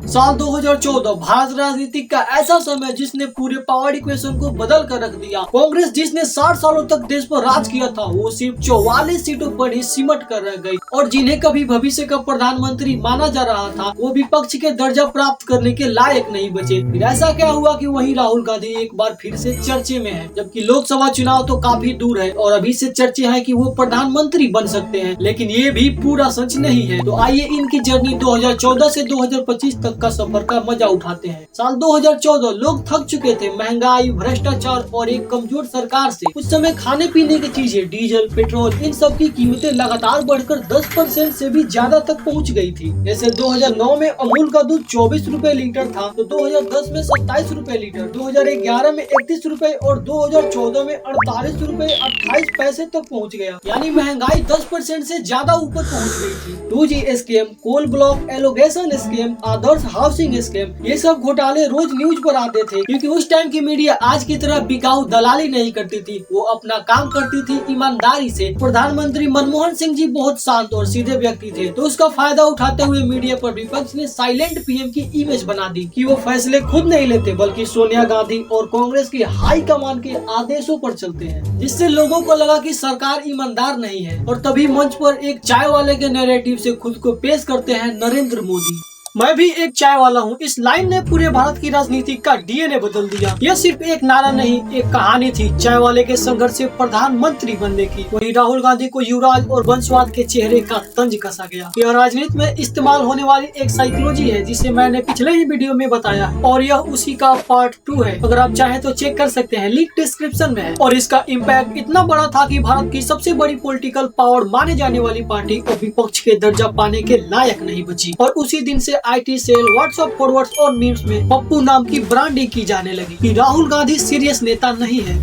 साल 2014 भारत राजनीति का ऐसा समय जिसने पूरे पावर इक्वेशन को बदल कर रख दिया। कांग्रेस जिसने 60 सालों तक देश पर राज किया था, वो सिर्फ 44 सीटों पर ही सिमट कर रह गई और जिन्हें कभी भविष्य का प्रधानमंत्री माना जा रहा था, वो विपक्ष के दर्जा प्राप्त करने के लायक नहीं बचे। फिर ऐसा क्या हुआ कि वहीं राहुल गांधी एक बार फिर से चर्चे में है, जबकि लोकसभा चुनाव तो काफी दूर है और अभी से चर्चे हैं कि वो प्रधानमंत्री बन सकते हैं, लेकिन ये भी पूरा सच नहीं है। तो आइए इनकी जर्नी 2014 से 2025 तक का सफर का मजा उठाते हैं। साल 2014 लोग थक चुके थे महंगाई, भ्रष्टाचार और एक कमजोर सरकार से। उस समय खाने पीने की चीजें, डीजल, पेट्रोल, इन सब की कीमतें लगातार बढ़कर 10% से भी ज्यादा तक पहुंच गई थी। जैसे 2009 में अमूल का दूध 24 रुपए लीटर था, तो 2010 में 27 रुपए लीटर, 2011 में 31 रुपए और 2014 में 48 रुपए 28 पैसे तक पहुंच गया। यानी महंगाई 10% से ज्यादा ऊपर पहुंच गई थी। 2G scam, coal block allocation scam, Adarsh housing scam, ये सब घोटाले रोज न्यूज पर आते थे, क्योंकि उस टाइम की मीडिया आज की तरह बिकाऊ दलाली नहीं करती थी। वो अपना काम करती थी ईमानदारी से। प्रधानमंत्री मनमोहन सिंह जी बहुत शांत और सीधे व्यक्ति थे, तो उसका फायदा उठाते हुए मीडिया पर विपक्ष ने साइलेंट पीएम की इमेज बना दी कि वो फैसले खुद नहीं लेते, बल्कि सोनिया गांधी और कांग्रेस की हाई कमान के आदेशों पर चलते हैं, जिससे लोगों को लगा कि सरकार ईमानदार नहीं है। और तभी मंच पर एक चाय वाले के नैरेटिव से खुद को पेश करते हैं नरेंद्र मोदी। मैं भी एक चाय वाला हूँ। इस लाइन ने पूरे भारत की राजनीति का डीएनए बदल दिया। यह सिर्फ एक नारा नहीं, एक कहानी थी चाय वाले के संघर्ष से प्रधानमंत्री बनने की। वहीं राहुल गांधी को युवराज और वंशवाद के चेहरे का तंज कसा गया। यह राजनीति में इस्तेमाल होने वाली एक साइकोलॉजी है, जिसे मैंने पिछले ही वीडियो में बताया है, और यह उसी का पार्ट 2 है। अगर आप चाहें तो चेक कर सकते हैं, लिंक डिस्क्रिप्शन में है। और इसका इम्पैक्ट इतना बड़ा था कि भारत की सबसे बड़ी पॉलिटिकल पावर माने जाने वाली पार्टी और विपक्ष के दर्जा पाने के लायक नहीं बची। और उसी दिन से IT सेल, व्हाट्सएप फॉरवर्ड्स और मीम्स में पप्पू नाम की ब्रांडिंग की जाने लगी कि राहुल गांधी सीरियस नेता नहीं है।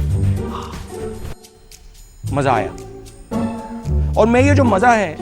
मजा आया, और मैं ये जो मजा है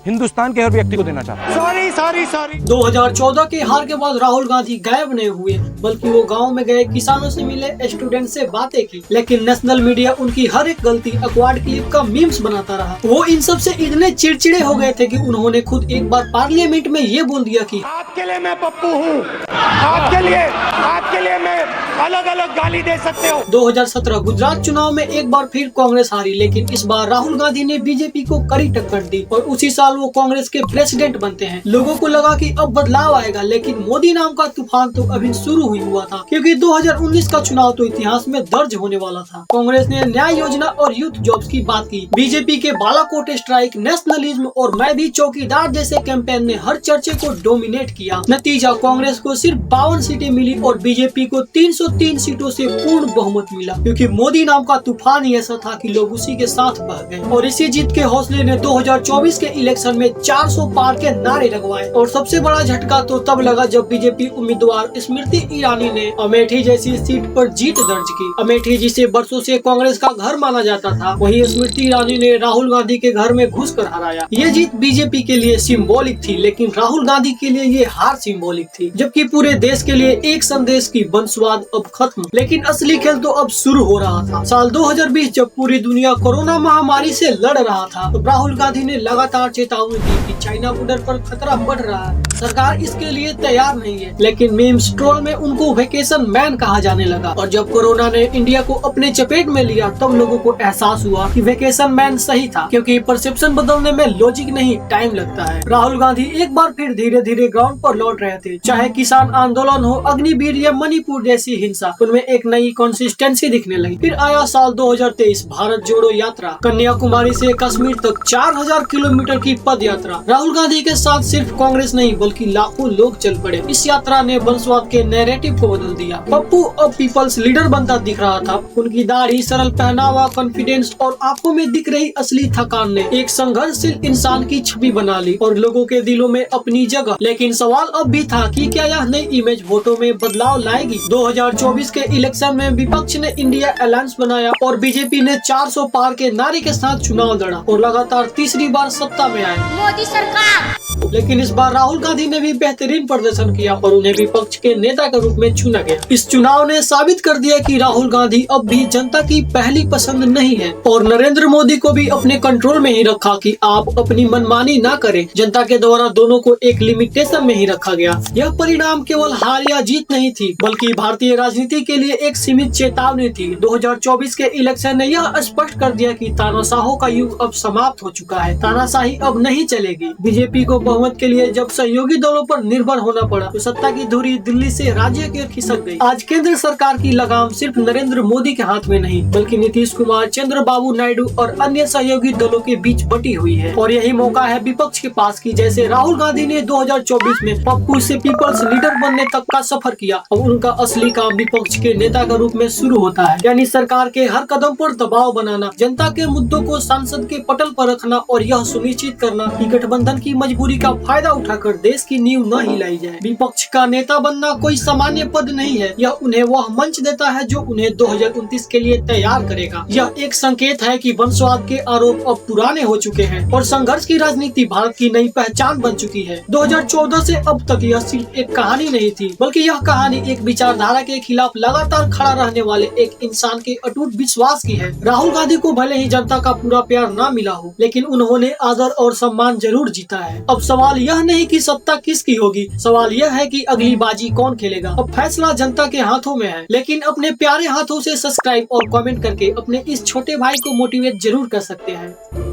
हिंदुस्तान के हर व्यक्ति को देना चाहता हूं। सॉरी 2014 के हार के बाद राहुल गांधी गायब नहीं हुए, बल्कि वो गांव में गए, किसानों से मिले, स्टूडेंट से बातें की। लेकिन नेशनल मीडिया उनकी हर एक गलती अक्वार्ड क्लिप का मीम्स बनाता रहा। वो इन सब से इतने चिड़चिड़े हो गए थे कि उन्होंने खुद एक बार पार्लियामेंट में ये बोल दिया कि आपके लिए मैं पप्पू हूँ, आपके लिए मैं अलग अलग गाली दे सकते हो। 2017 गुजरात चुनाव में एक बार फिर कांग्रेस हारी, लेकिन इस बार राहुल गांधी ने बीजेपी को कड़ी टक्कर दी और उसी साल वो कांग्रेस के प्रेसिडेंट बनते हैं। लोगों को लगा कि अब बदलाव आएगा, लेकिन मोदी नाम का तूफान तो अभी शुरू ही हुआ था, क्योंकि 2019 का चुनाव तो इतिहास में दर्ज होने वाला था। कांग्रेस ने न्याय योजना और यूथ जॉब्स की बात की। बीजेपी के बालाकोट स्ट्राइक, नेशनलिज्म और मैं भी चौकीदार जैसे कैंपेन ने हर चर्चे को डोमिनेट किया। नतीजा, कांग्रेस को सिर्फ 52 सीटें मिली और बीजेपी को 303 सीटों से पूर्ण बहुमत मिला, क्योंकि मोदी नाम का तूफान ही ऐसा था कि लोग उसी के साथ बह गए। और इसी जीत के हौसले ने 2024 के इलेक्शन में 400 पार के नारे लगवाए। और सबसे बड़ा झटका तो तब लगा जब बीजेपी उम्मीदवार स्मृति ईरानी ने अमेठी जैसी सीट पर जीत दर्ज की। अमेठी जिसे बरसों से कांग्रेस का घर माना जाता था, वहीं स्मृति ईरानी ने राहुल गांधी के घर में घुसकर हराया। ये जीत बीजेपी के लिए सिंबॉलिक थी, लेकिन राहुल गांधी के लिए ये हार सिंबॉलिक थी। जबकि पूरे देश के लिए एक संदेश की वंशवाद अब खत्म, लेकिन असली खेल तो अब शुरू हो रहा था। साल 2020 जब पूरी दुनिया कोरोना महामारी से लड़ रहा था, तो राहुल गांधी ने लगातार चेतावनी दी कि चाइना बॉर्डर पर खतरा बढ़ रहा है, सरकार इसके लिए तैयार नहीं है। लेकिन मीम्स ट्रोल में उनको वेकेशन मैन कहा जाने लगा। और जब कोरोना ने इंडिया को अपने चपेट में लिया, तब लोगों को एहसास हुआ कि वेकेशन मैन सही था, क्योंकि परसेप्शन बदलने में लॉजिक नहीं, टाइम लगता है। राहुल गांधी एक बार फिर धीरे धीरे ग्राउंड पर लौट रहे थे। चाहे किसान आंदोलन हो, अग्निवीर या मणिपुर जैसी हिंसा, उनमें एक नई कंसिस्टेंसी दिखने लगी। फिर आया साल 2023, भारत जोड़ो यात्रा। कन्याकुमारी से कश्मीर तक 4000 किलोमीटर की पद यात्रा। राहुल गांधी के साथ सिर्फ कांग्रेस नहीं, बल्कि लाखों लोग चल पड़े। इस यात्रा ने वंशवाद के नैरेटिव को बदल दिया। पप्पू अब पीपल्स लीडर बनता दिख रहा था। उनकी दाढ़ी, सरल पहनावा, कॉन्फिडेंस और आंखों में दिख रही असली थकान ने एक संघर्षशील इंसान की छवि बना ली और लोगों के दिलों में अपनी जगह। लेकिन सवाल अब भी था कि क्या यह नई इमेज वोटों में बदलाव लाएगी। 2024 के इलेक्शन में विपक्ष ने इंडिया अलायंस बनाया और बीजेपी ने 400 पार के नारे के साथ चुनाव लड़ा और लगातार तीसरी बार सत्ता में आए। मोदी सरकार लेकिन इस बार राहुल गांधी ने भी बेहतरीन प्रदर्शन किया और उन्हें विपक्ष के नेता के रूप में चुना गया। इस चुनाव ने साबित कर दिया कि राहुल गांधी अब भी जनता की पहली पसंद नहीं है और नरेंद्र मोदी को भी अपने कंट्रोल में ही रखा कि आप अपनी मनमानी ना करें। जनता के द्वारा दोनों को एक लिमिटेशन में ही रखा गया। यह परिणाम केवल हार या जीत नहीं थी, बल्कि भारतीय राजनीति के लिए एक सीमित चेतावनी थी। 2024 के इलेक्शन ने यह स्पष्ट कर दिया कि तानाशाहों का युग अब समाप्त हो चुका है। तानाशाही अब नहीं चलेगी। बीजेपी को बहुमत के लिए जब सहयोगी दलों पर निर्भर होना पड़ा तो सत्ता की धुरी दिल्ली से राज्य की ओर खिसक गई। आज केंद्र सरकार की लगाम सिर्फ नरेंद्र मोदी के हाथ में नहीं, बल्कि नीतीश कुमार, चंद्रबाबू नायडू और अन्य सहयोगी दलों के बीच बटी हुई है। और यही मौका है विपक्ष के पास कि जैसे राहुल गांधी ने 2024 में पप्पू से पीपल्स लीडर बनने तक का सफर किया, अब उनका असली काम विपक्ष के नेता के रूप में शुरू होता है। यानी सरकार के हर कदम पर दबाव बनाना, जनता के मुद्दों को संसद के पटल पर रखना और यह सुनिश्चित करना कि गठबंधन की मजबूरी का फायदा उठाकर देश की नींव न हिलाई जाए। विपक्ष का नेता बनना कोई सामान्य पद नहीं है। यह उन्हें वह मंच देता है जो उन्हें 2029 के लिए तैयार करेगा। यह एक संकेत है कि वंशवाद के आरोप अब पुराने हो चुके हैं और संघर्ष की राजनीति भारत की नई पहचान बन चुकी है। 2014 से अब तक यह सिर्फ एक कहानी नहीं थी, बल्कि यह कहानी एक विचारधारा के खिलाफ लगातार खड़ा रहने वाले एक इंसान के अटूट विश्वास की है। राहुल गांधी को भले ही जनता का पूरा प्यार ना मिला हो, लेकिन उन्होंने आदर और सम्मान जरूर जीता है। अब सवाल यह नहीं कि सत्ता किसकी होगी, सवाल यह है कि अगली बाजी कौन खेलेगा। अब फैसला जनता के हाथों में है, लेकिन अपने प्यारे हाथों से सब्सक्राइब और कमेंट करके अपने इस छोटे भाई को मोटिवेट जरूर कर सकते हैं।